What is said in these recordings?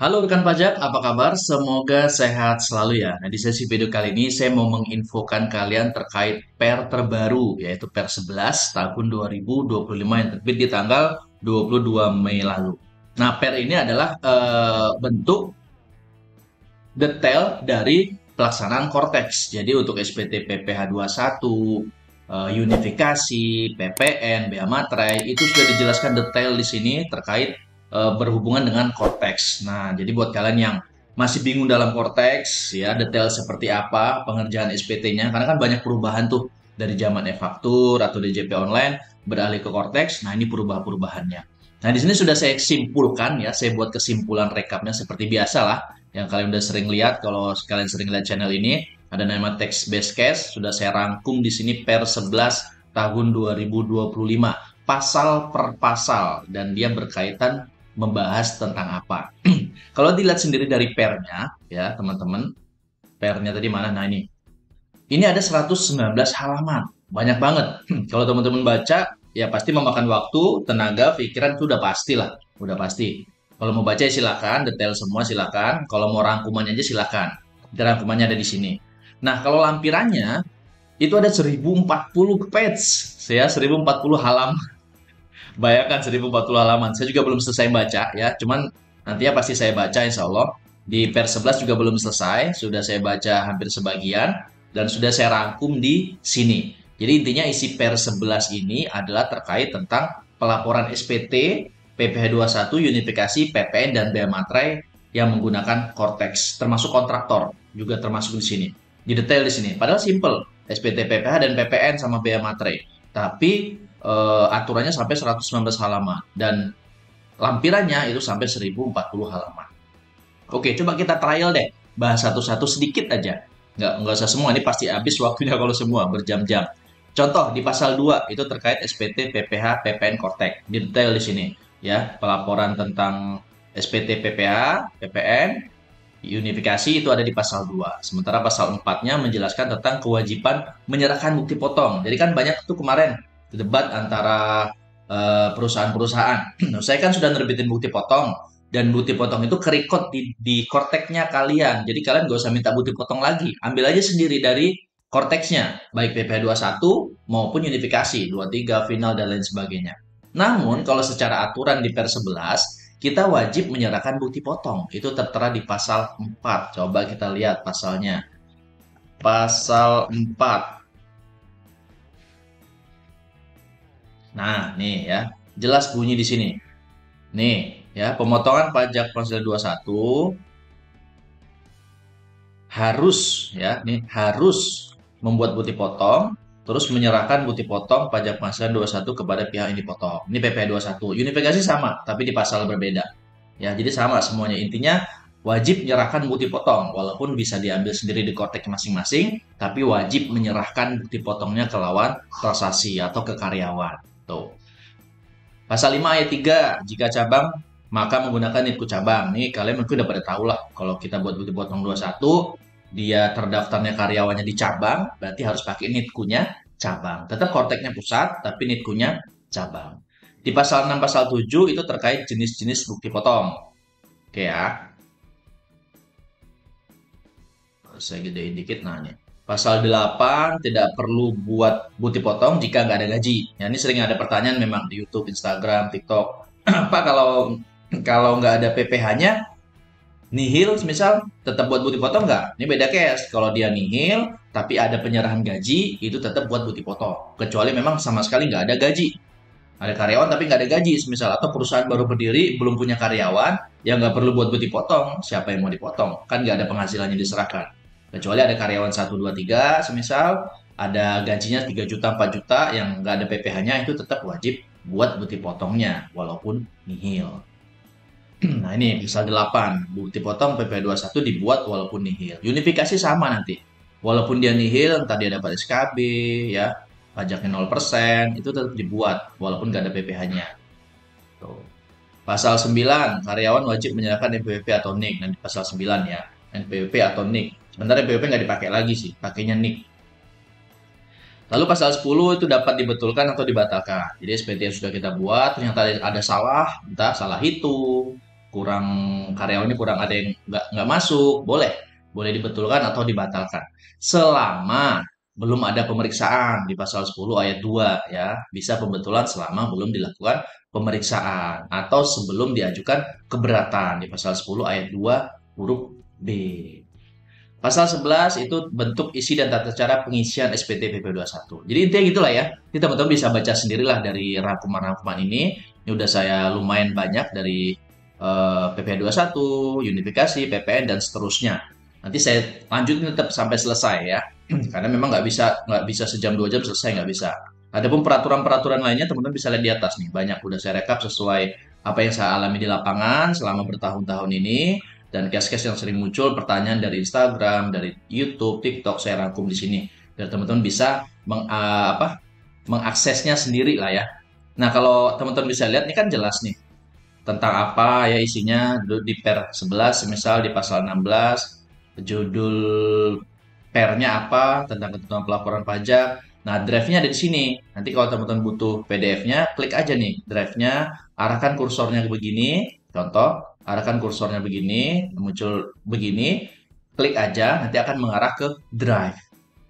Halo rekan pajak, apa kabar? Semoga sehat selalu ya. Nah, di sesi video kali ini saya mau menginfokan kalian terkait PER terbaru, yaitu PER 11 tahun 2025 yang terbit di tanggal 22 Mei lalu. Nah, PER ini adalah bentuk detail dari pelaksanaan Cortex. Jadi untuk SPT PPH 21, unifikasi, PPN, bea materai, itu sudah dijelaskan detail di sini terkait berhubungan dengan Cortex. Nah, jadi buat kalian yang masih bingung dalam Cortex, ya detail seperti apa pengerjaan SPT-nya, karena kan banyak perubahan tuh dari zaman e-faktur atau DJP online beralih ke Cortex. Nah, ini perubahan-perubahannya. Nah, di sini sudah saya simpulkan ya, saya buat kesimpulan rekapnya seperti biasa lah yang kalian udah sering lihat. Kalau kalian sering lihat channel ini, ada nama text based case, sudah saya rangkum di sini per 11 tahun 2025, pasal per pasal, dan dia berkaitan membahas tentang apa. Kalau dilihat sendiri dari pernya, ya teman-teman, pernya tadi mana? Nah ini. Ini ada 119 halaman, banyak banget. Kalau teman-teman baca, ya pasti memakan waktu, tenaga, pikiran itu udah pasti lah, udah pasti. Kalau mau baca ya silakan, detail semua silakan. Kalau mau rangkumannya aja silakan. Rangkumannya ada di sini. Nah, kalau lampirannya itu ada 1040 page, ya 1040 halaman. Bayangkan 1040 halaman. Saya juga belum selesai baca ya, cuman nantinya pasti saya baca insya Allah. Di per 11 juga belum selesai, sudah saya baca hampir sebagian dan sudah saya rangkum di sini. Jadi intinya isi per 11 ini adalah terkait tentang pelaporan SPT, PPh 21, unifikasi, PPN dan bea materai yang menggunakan Cortex, termasuk kontraktor juga termasuk di sini. Di detail di sini. Padahal simple, SPT, PPh dan PPN sama bea materai. Tapi aturannya sampai 119 halaman dan lampirannya itu sampai 1040 halaman. Oke, coba kita trial deh, bahas satu-satu sedikit aja. Nggak usah semua, ini pasti habis waktunya kalau semua, berjam-jam. Contoh, di pasal 2 itu terkait SPT, PPh, PPN, Kortek. Detail di sini, ya. Pelaporan tentang SPT, PPh, PPN, unifikasi itu ada di pasal 2. Sementara pasal 4-nya menjelaskan tentang kewajiban menyerahkan bukti potong. Jadi kan banyak tuh kemarin debat antara perusahaan-perusahaan. Saya kan sudah nerbitin bukti potong dan bukti potong itu kerekod di korteknya kalian. Jadi kalian gak usah minta bukti potong lagi. Ambil aja sendiri dari korteksnya, baik PPh 21 maupun unifikasi 23 final dan lain sebagainya. Namun kalau secara aturan di per 11 kita wajib menyerahkan bukti potong. Itu tertera di pasal 4. Coba kita lihat pasalnya. Pasal 4. Nah, nih ya. Jelas bunyi di sini. Nih, ya, pemotongan pajak penghasilan 21 harus ya, nih harus membuat bukti potong, terus menyerahkan bukti potong pajak penghasilan 21 kepada pihak yang dipotong. Ini PP 21. Unifikasi sama, tapi di pasal berbeda. Ya, jadi sama semuanya. Intinya wajib menyerahkan bukti potong, walaupun bisa diambil sendiri di kortek masing-masing, tapi wajib menyerahkan bukti potongnya ke lawan transaksi atau ke karyawan. Tuh. Pasal 5 ayat 3, jika cabang maka menggunakan nitku cabang. Nih kalian mungkin udah pada tahu lah, kalau kita buat bukti potong 21, dia terdaftarnya karyawannya di cabang, berarti harus pakai nitkunya cabang. Tetap korteknya pusat, tapi nitkunya cabang. Di pasal 6, pasal 7 itu terkait jenis-jenis bukti potong. Oke ya, saya gedein dikit nanya. Pasal 8 tidak perlu buat bukti potong jika nggak ada gaji. Ya, ini sering ada pertanyaan memang di YouTube, Instagram, TikTok. Pak kalau kalau nggak ada PPh-nya, nihil misal tetap buat bukti potong nggak? Ini beda case. Kalau dia nihil tapi ada penyerahan gaji, itu tetap buat bukti potong. Kecuali memang sama sekali nggak ada gaji. Ada karyawan tapi nggak ada gaji, misal atau perusahaan baru berdiri belum punya karyawan, ya nggak perlu buat bukti potong. Siapa yang mau dipotong? Kan nggak ada penghasilannya diserahkan. Kecuali ada karyawan 1, 2, 3, semisal ada gajinya 3 juta, 4 juta, yang nggak ada PPh-nya, itu tetap wajib buat bukti potongnya, walaupun nihil. Nah ini pasal 8, bukti potong PPh 21 dibuat walaupun nihil. Unifikasi sama nanti. Walaupun dia nihil, entah dia dapat SKB, ya, pajaknya 0%, itu tetap dibuat walaupun nggak ada PPh-nya. Tuh. Pasal 9, karyawan wajib menyerahkan NPWP atau NIK. Nanti pasal 9 ya, NPWP atau NIK. Sementara NPWP nggak dipakai lagi sih, pakainya NIK. Lalu pasal 10 itu dapat dibetulkan atau dibatalkan. Jadi SPT yang sudah kita buat ternyata ada salah, entah salah hitung, kurang karyawannya kurang ada yang nggak masuk, boleh, boleh dibetulkan atau dibatalkan. Selama belum ada pemeriksaan di pasal 10 ayat 2 ya, bisa pembetulan selama belum dilakukan pemeriksaan atau sebelum diajukan keberatan di pasal 10 ayat 2 huruf B. Pasal 11 itu bentuk isi dan tata cara pengisian SPT PP21. Jadi intinya gitulah ya. Jadi teman-teman bisa baca sendirilah dari rangkuman-rangkuman ini. Ini udah saya lumayan banyak dari PP21, unifikasi, PPN dan seterusnya. Nanti saya lanjutin tetap sampai selesai ya. Karena memang nggak bisa sejam 2 jam selesai, nggak bisa. Adapun peraturan-peraturan lainnya teman-teman bisa lihat di atas nih. Banyak udah saya rekap sesuai apa yang saya alami di lapangan selama bertahun-tahun ini. Dan case-case yang sering muncul, pertanyaan dari Instagram, dari YouTube, TikTok, saya rangkum di sini. Biar teman-teman bisa mengaksesnya sendiri lah ya. Nah, kalau teman-teman bisa lihat, ini kan jelas nih. Tentang apa ya isinya, di per 11, misal di pasal 16, judul pernya apa, tentang ketentuan pelaporan pajak. Nah, drive-nya ada di sini. Nanti kalau teman-teman butuh PDF-nya, klik aja nih drive-nya, arahkan kursornya ke begini, contoh, arahkan kursornya begini, muncul begini, klik aja, nanti akan mengarah ke drive.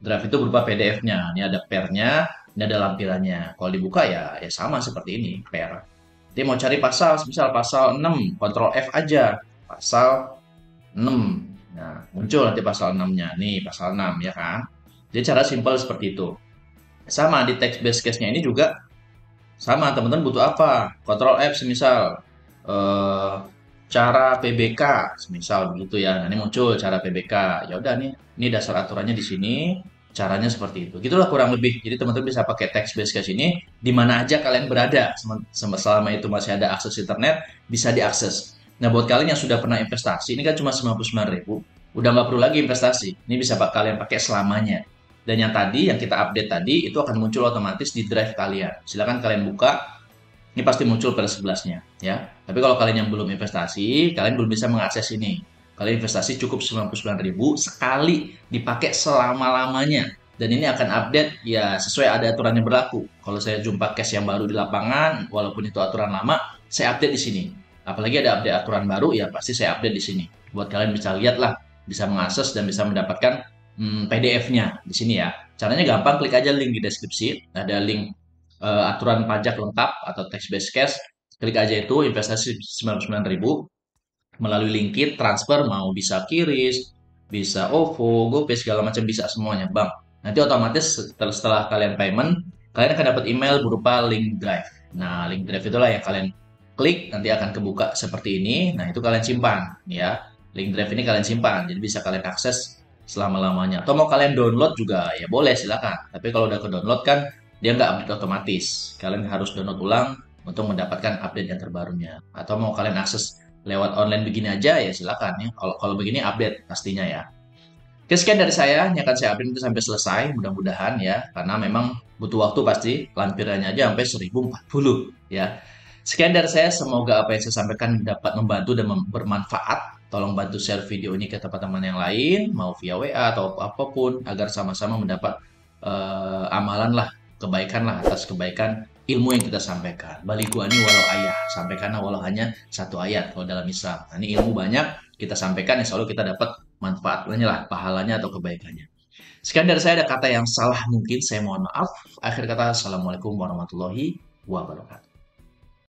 Drive itu berupa PDF-nya. Ini ada pernya, ini ada lampirannya. Kalau dibuka ya sama seperti ini, per. Jadi mau cari pasal, misal pasal 6, Ctrl F aja. Pasal 6. Nah, muncul nanti pasal 6-nya. Nih, pasal 6 ya kan. Jadi cara simpel seperti itu. Sama di text based case-nya ini juga sama, teman-teman butuh apa? Ctrl F semisal eh, cara PBK semisal begitu ya. Nah, ini muncul cara PBK. Ya udah nih, ini dasar aturannya di sini, caranya seperti itu. Gitulah kurang lebih. Jadi teman-teman bisa pakai text based case ini di mana aja kalian berada. Selama itu masih ada akses internet, bisa diakses. Nah, buat kalian yang sudah pernah investasi, ini kan cuma 99.000, udah nggak perlu lagi investasi. Ini bisa kalian pakai selamanya. Dan yang tadi, yang kita update tadi, itu akan muncul otomatis di drive kalian. Silakan kalian buka, ini pasti muncul pada 11-nya. Ya. Tapi kalau kalian yang belum investasi, kalian belum bisa mengakses ini. Kalian investasi cukup 99.000 sekali dipakai selama-lamanya. Dan ini akan update ya sesuai ada aturan yang berlaku. Kalau saya jumpa case yang baru di lapangan, walaupun itu aturan lama, saya update di sini. Apalagi ada update aturan baru, ya pasti saya update di sini. Buat kalian bisa lihat lah, bisa mengakses dan bisa mendapatkan PDF-nya di sini ya. Caranya gampang, klik aja link di deskripsi. Ada link aturan pajak lengkap atau tax based cash. Klik aja itu investasi 99.000 melalui Linkit, transfer mau bisa QRIS, bisa OVO, GoPay segala macam bisa semuanya, Bang. Nanti otomatis setelah kalian payment, kalian akan dapat email berupa link drive. Nah, link drive itulah yang kalian klik, nanti akan kebuka seperti ini. Nah, itu kalian simpan ya. Link drive ini kalian simpan, jadi bisa kalian akses selama-lamanya. Atau mau kalian download juga ya boleh, silakan. Tapi kalau udah ke download kan dia nggak update otomatis. Kalian harus download ulang untuk mendapatkan update yang terbarunya. Atau mau kalian akses lewat online begini aja ya silakan ya. Kalau begini update pastinya ya. Oke, sekian dari saya. Ini akan saya update itu sampai selesai mudah-mudahan ya. Karena memang butuh waktu pasti. Lampirannya aja sampai 1040 ya. Sekian dari saya. Semoga apa yang saya sampaikan dapat membantu dan bermanfaat. Tolong bantu share video ini ke teman-teman yang lain, mau via WA atau apapun, agar sama-sama mendapat amalan lah, kebaikan lah atas kebaikan ilmu yang kita sampaikan. Baliguani walau ayah, sampaikanlah walau hanya satu ayat kalau dalam Islam. Nah, ini ilmu banyak kita sampaikan, ya selalu kita dapat manfaatnya lah, pahalanya atau kebaikannya. Sekian dari saya, ada kata yang salah mungkin saya mohon maaf. Akhir kata, assalamualaikum warahmatullahi wabarakatuh.